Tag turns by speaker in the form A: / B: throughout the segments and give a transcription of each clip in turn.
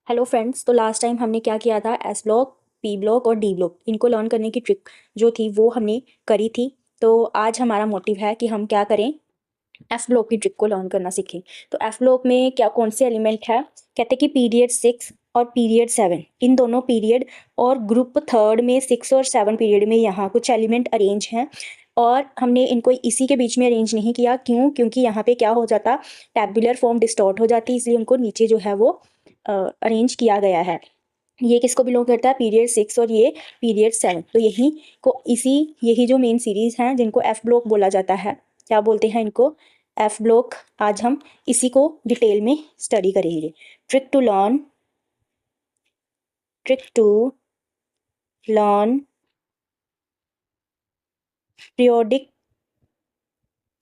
A: Hello friends, तो last time हमने क्या किया था, एस ब्लॉक, पी ब्लॉक और डी ब्लॉक इनको लर्न करने की ट्रिक जो थी वो हमने करी थी। तो आज हमारा मोटिव है कि हम क्या करें, एफ ब्लॉक की ट्रिक को लर्न करना सीखें। तो एफ ब्लॉक में क्या कौन से एलिमेंट है, कहते हैं कि पीरियड 6 और पीरियड 7, इन दोनों पीरियड और ग्रुप थर्ड में 6 और 7 पीरियड में यहाँ कुछ एलिमेंट अरेंज हैं। और हमने इनको इसी के बीच में अरेंज नहीं किया, क्योंकि यहाँ पे क्या हो जाता, टैबुलर फॉर्म डिस्टॉर्ट हो जाती, इसलिए उनको नीचे जो है वो अरेंज किया गया है। ये किसको बिलोंग करता है, पीरियड 6 और ये पीरियड 7। तो यही जो मेन सीरीज हैं जिनको एफ ब्लॉक बोला जाता है, क्या बोलते हैं इनको, एफ ब्लॉक। आज हम इसी को डिटेल में स्टडी करेंगे। Trick to learn periodic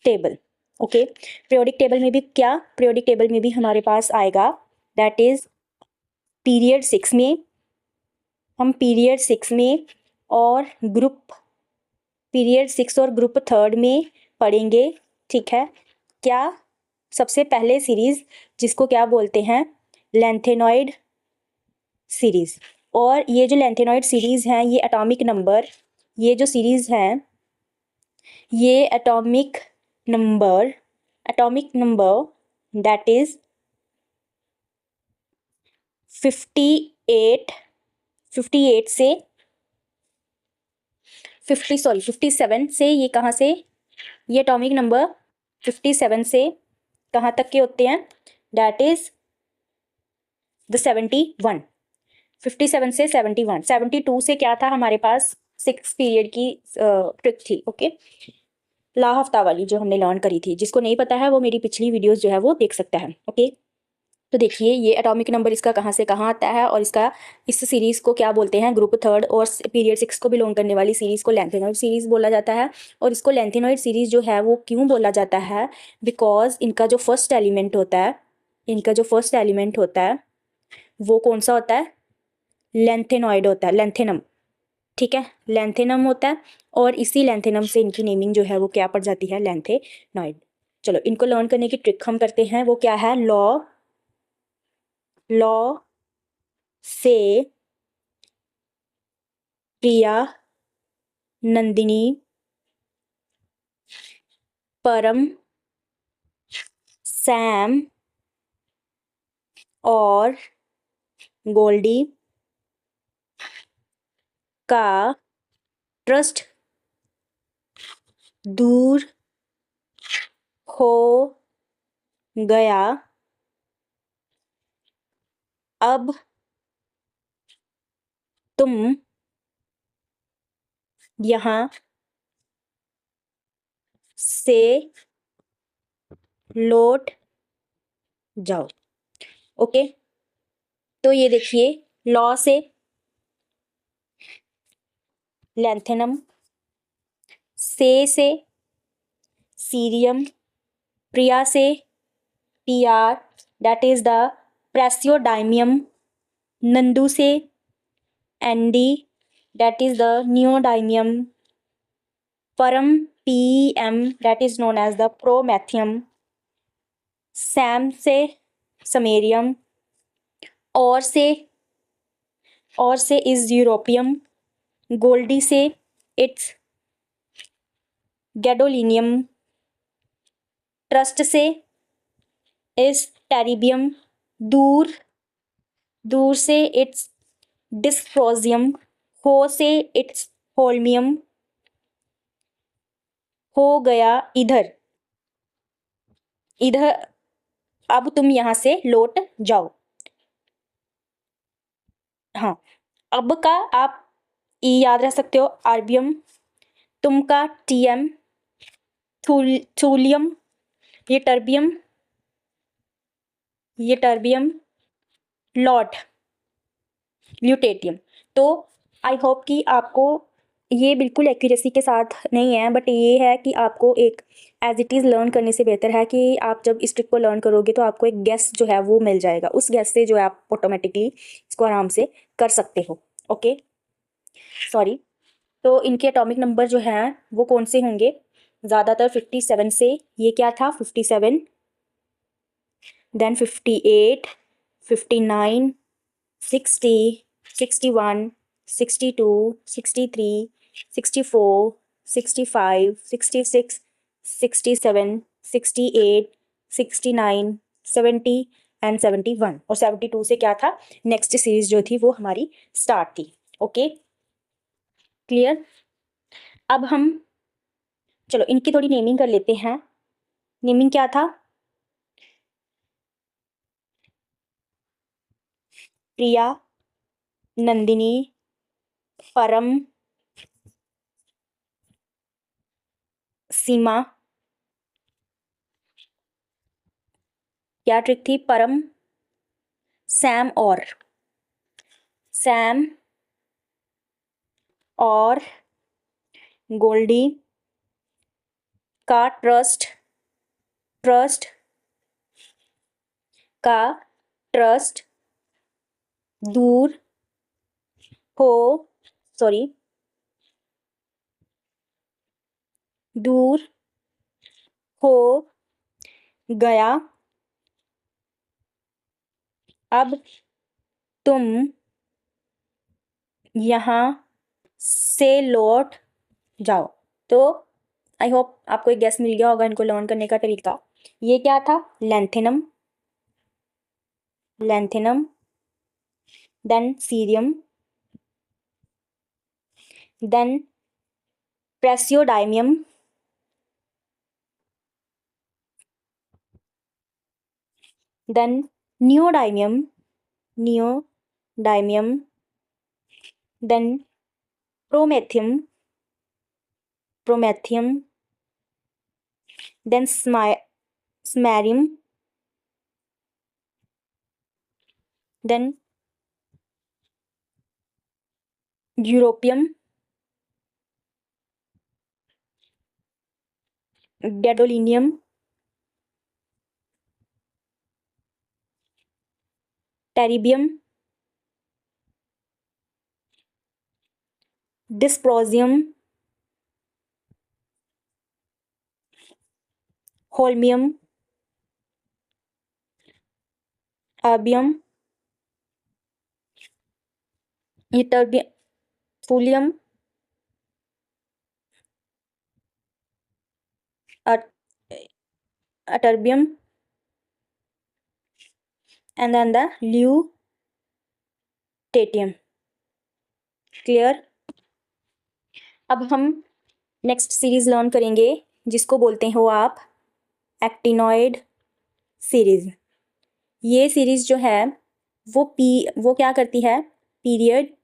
A: table. Okay, periodic table में भी क्या, पीरियोडिक टेबल में भी हमारे पास आएगा, दैट इज पीरियड 6 में, हम पीरियड 6 में और पीरियड 6 और ग्रुप थर्ड में पढ़ेंगे। ठीक है, क्या, सबसे पहले सीरीज जिसको क्या बोलते हैं, लेंथेनॉइड सीरीज। और ये जो लेंथेनॉइड सीरीज हैं, ये एटॉमिक नंबर, ये जो सीरीज हैं, ये एटॉमिक नंबर दैट इज 58 58 से 57 से, ये कहाँ से, ये एटॉमिक नंबर 57 से कहाँ तक के होते हैं, दैट इज द 71। 57 से 71, 72 से क्या था हमारे पास, 6 पीरियड की ट्रिक थी। ओके, ला हफ्ता वाली जो हमने लर्न करी थी, जिसको नहीं पता है वो मेरी पिछली वीडियोस जो है वो देख सकता है। ओके, तो देखिए ये एटॉमिक नंबर इसका कहाँ से कहाँ आता है, और इस सीरीज को क्या बोलते हैं, ग्रुप थर्ड और पीरियड 6 को बिलोंग करने वाली सीरीज को लेंथेनॉइड सीरीज बोला जाता है। और इसको लेंथेनॉइड सीरीज जो है वो क्यों बोला जाता है, बिकॉज इनका जो फर्स्ट एलिमेंट होता है वो कौन सा होता है, लेंथेनॉइड होता है, लेंथेनम। ठीक है, लेंथेनम होता है, और इसी लेंथेनम से इनकी नेमिंग जो है वो क्या पड़ जाती है, लेंथेनॉइड। चलो, इनको लर्न करने की ट्रिक हम करते हैं, वो क्या है, लॉ से प्रिया, नंदिनी, परम, सैम और गोल्डी का ट्रस्ट दूर हो गया। अब तुम यहाँ से लौट जाओ। ओके, तो ये देखिए, लॉ से लेंथेनम, से सीरियम, प्रिया से PR that is the praseodymium, Nandu से ND that is the neodymium, Param PM that is known as the promethium, Sam से समेरियम, और से इज यूरोपियम, गोल्डी से इट्स गैडोलिनियम, ट्रस्ट से इज टेरिबियम, दूर से इट्स डिस्प्रोजियम, हो से इट्स होल्मियम, हो गया इधर इधर अब तुम यहाँ से लौट जाओ। हाँ, अब का आप ई याद रख सकते हो, आर्बियम, तुम का टीएम, थूलियम, ये टर्बियम, लॉट, ल्यूटेटियम। तो आई होप कि आपको ये बिल्कुल एक्यूरेसी के साथ नहीं है, बट ये है कि आपको एक एज इट इज़ लर्न करने से बेहतर है कि आप जब इस ट्रिक को लर्न करोगे तो आपको एक गेस जो है वो मिल जाएगा, उस गेस से जो है आप ऑटोमेटिकली इसको आराम से कर सकते हो। Okay, sorry. तो इनके एटॉमिक नंबर जो हैं वो कौन से होंगे, ज़्यादातर 57 से, ये क्या था 57, देन 58, 59, 60, 61, 62, 63, 64, 65, 66, 67, 68, 69, 70 एंड 71 और 72 से क्या था, नेक्स्ट सीरीज जो थी वो हमारी स्टार्ट थी। Okay clear. अब हम चलो इनकी थोड़ी नेमिंग कर लेते हैं। नेमिंग क्या था, प्रिया, नंदिनी, परम, सीमा। क्या ट्रिक थी, परम, सैम और गोल्डी का ट्रस्ट का ट्रस्ट दूर हो सॉरी दूर हो गया। अब तुम यहाँ से लौट जाओ। तो आई होप आपको एक गेस मिल गया होगा इनको लर्न करने का तरीका। ये क्या था, lanthanum, then cerium, then praseodymium, then neodymium, then promethium, then samarium, then europium, gadolinium, terbium, dysprosium, holmium, erbium, thulium, ytterbium and then the lutetium. Clear. अब हम नेक्स्ट सीरीज लर्न करेंगे जिसको बोलते हो आप एक्टिनॉइड सीरीज। ये सीरीज जो है वो क्या करती है, पीरियड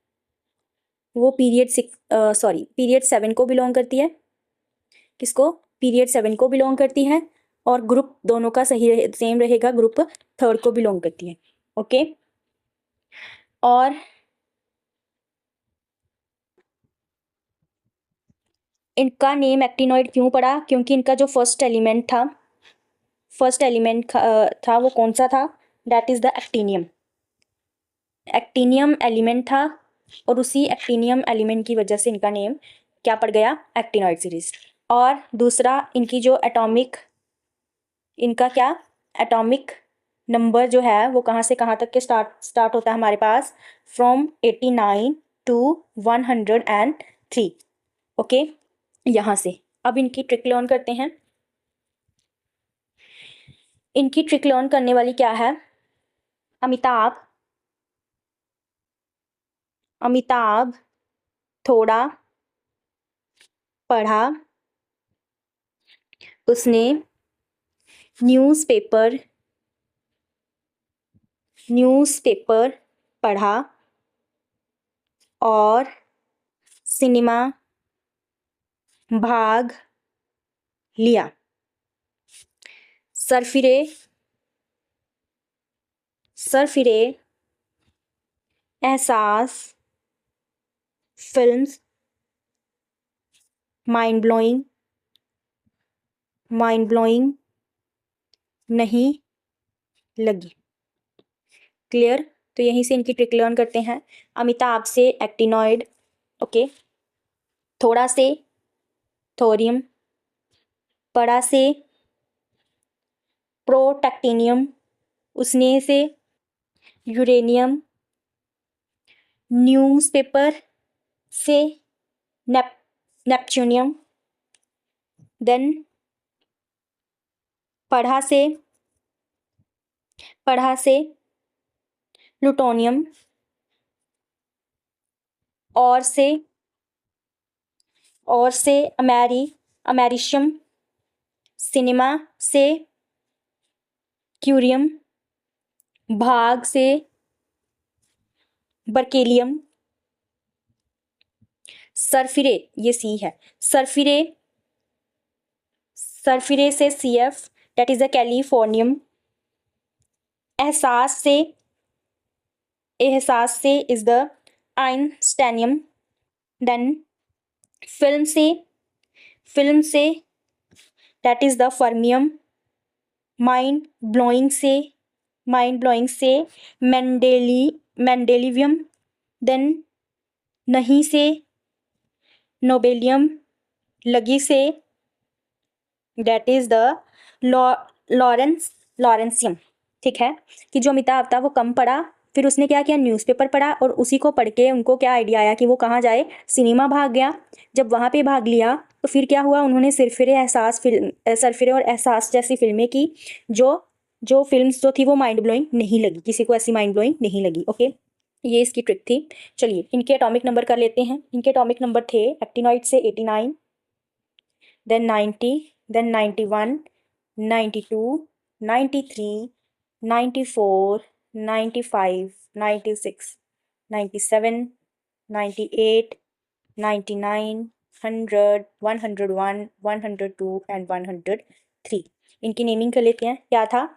A: 7 को बिलोंग करती है। किसको, पीरियड 7 को बिलोंग करती है। और ग्रुप दोनों का सेम रहेगा, ग्रुप 3 को बिलोंग करती है। ओके और इनका नेम एक्टिनॉइड क्यों पड़ा, क्योंकि इनका जो फर्स्ट एलिमेंट था वो कौन सा था, that is the actinium element था। और उसी एक्टिनियम एलिमेंट की वजह से इनका नेम क्या पड़ गया, एक्टिनॉइड सीरीज। और दूसरा इनकी जो एटॉमिक नंबर जो है वो कहाँ से कहाँ तक के स्टार्ट होता है हमारे पास, फ्रॉम 89 टू 103। ओके यहाँ से अब इनकी ट्रिक लर्न करते हैं। इनकी ट्रिक लर्न करने वाली क्या है, अमिताभ थोड़ा पढ़ा, उसने न्यूज़पेपर पढ़ा और सिनेमा भाग लिया। सरफिरे एहसास फिल्म्स माइंड ब्लोइंग नहीं लगी। क्लियर। तो यहीं से इनकी ट्रिक लर्न करते हैं। अमिताभ से एक्टिनॉइड, ओके, थोड़ा से थोरियम, पड़ा से प्रोटैक्टिनियम, उसने से यूरेनियम, न्यूज़पेपर से नेपच्यूनियम, देन पढ़ा से प्लूटोनियम, और से अमेरिशियम, सिनेमा से क्यूरियम, भाग से बर्केलियम, सरफिरे, ये सी है, सरफिरे से CF, that is the californium, एहसास से is the einsteinium, then film से that is the fermium, mind blowing से मेंडेलिवियम, देन नहीं से नोबेलियम, लगी से दैट इज द लॉरेंसियम। ठीक है, कि जो अमिताभ था वो कम पढ़ा, फिर उसने क्या किया, न्यूज़पेपर पढ़ा, और उसी को पढ़ के उनको क्या आइडिया आया कि वो कहाँ जाए, सिनेमा भाग गया। जब वहाँ पे भाग लिया तो फिर क्या हुआ, उन्होंने सरफिरे और एहसास जैसी फिल्में की, जो फिल्म्स जो थी वो माइंड ब्लोइंग नहीं लगी, किसी को ऐसी माइंड ब्लोइंग नहीं लगी। ओके, ये इसकी ट्रिक थी। चलिए इनके एटॉमिक नंबर कर लेते हैं। इनके एटॉमिक नंबर थे एक्टिनॉइड से 89, देन 90, देन 91, 92, 93, 94, 95, 96, 97, 98, 99, 100, 101, 102 एंड 103। इनकी नेमिंग कर लेते हैं। क्या था,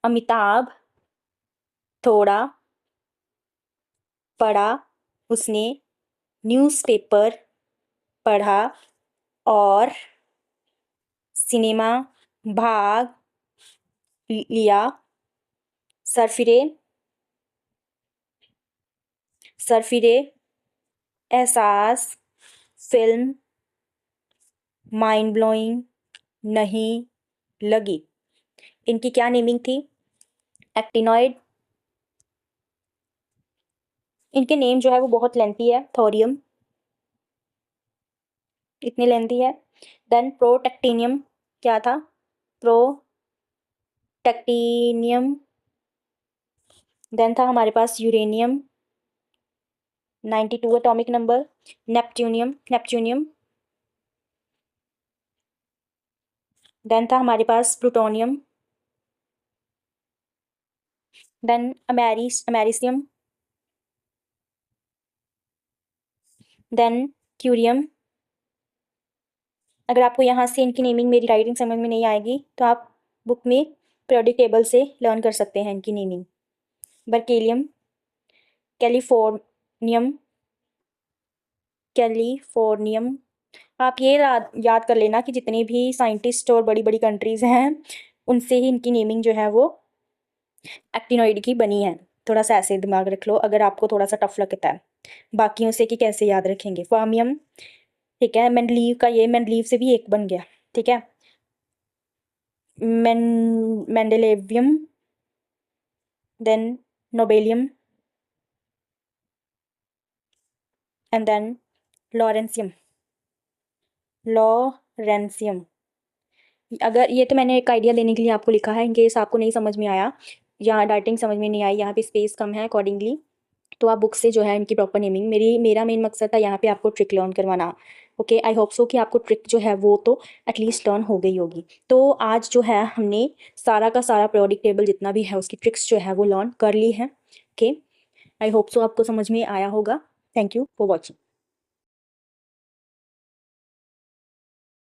A: अमिताभ थोड़ा पढ़ा, उसने न्यूज़पेपर पढ़ा और सिनेमा भाग लिया, सरफिरे एहसास फिल्म माइंड ब्लोइंग नहीं लगी। इनकी क्या नेमिंग थी, एक्टिनॉइड। इनके नेम जो है वो बहुत लेंथी है, थोरियम इतनी लेंथी है। देन प्रोटेक्टिनियम, क्या था, प्रोटेक्टिनियम। देन था हमारे पास uranium, 92 atomic number, neptunium. Then था हमारे पास plutonium, then americium, then curium. अगर आपको यहाँ से इनकी नेमिंग, मेरी राइटिंग समझ में नहीं आएगी तो आप बुक में पीरियोडिक टेबल से लर्न कर सकते हैं इनकी नेमिंग। Berkelium, californium. आप ये याद कर लेना कि जितने भी साइंटिस्ट और बड़ी बड़ी कंट्रीज़ हैं उनसे ही इनकी नेमिंग जो है वो एक्टिनॉइड की बनी है। थोड़ा सा ऐसे दिमाग रख लो अगर आपको थोड़ा सा टफ लगता है बाकियों से कि कैसे याद रखेंगे। फर्मियम, ठीक है, मेंडलीव का ये मेंडलीव से भी एक बन गया, ठीक है, mendelevium, then nobelium and then lawrencium. अगर ये तो मैंने एक आइडिया देने के लिए आपको लिखा है, इनकेस आपको नहीं समझ में आया या राइटिंग समझ में नहीं आई, यहाँ पे स्पेस कम है अकॉर्डिंगली, तो आप बुक से जो है इनकी प्रॉपर नेमिंग, मेरा मेन मकसद था यहाँ पे आपको ट्रिक लर्न करवाना। ओके, आई होप सो कि आपको ट्रिक जो है वो तो एटलीस्ट लर्न हो गई होगी। तो आज जो है हमने सारा का सारा पीरियोडिक टेबल जितना भी है उसकी ट्रिक्स जो है वो लर्न कर ली है। ओके, आई होप सो आपको समझ में आया होगा। Thank you for watching.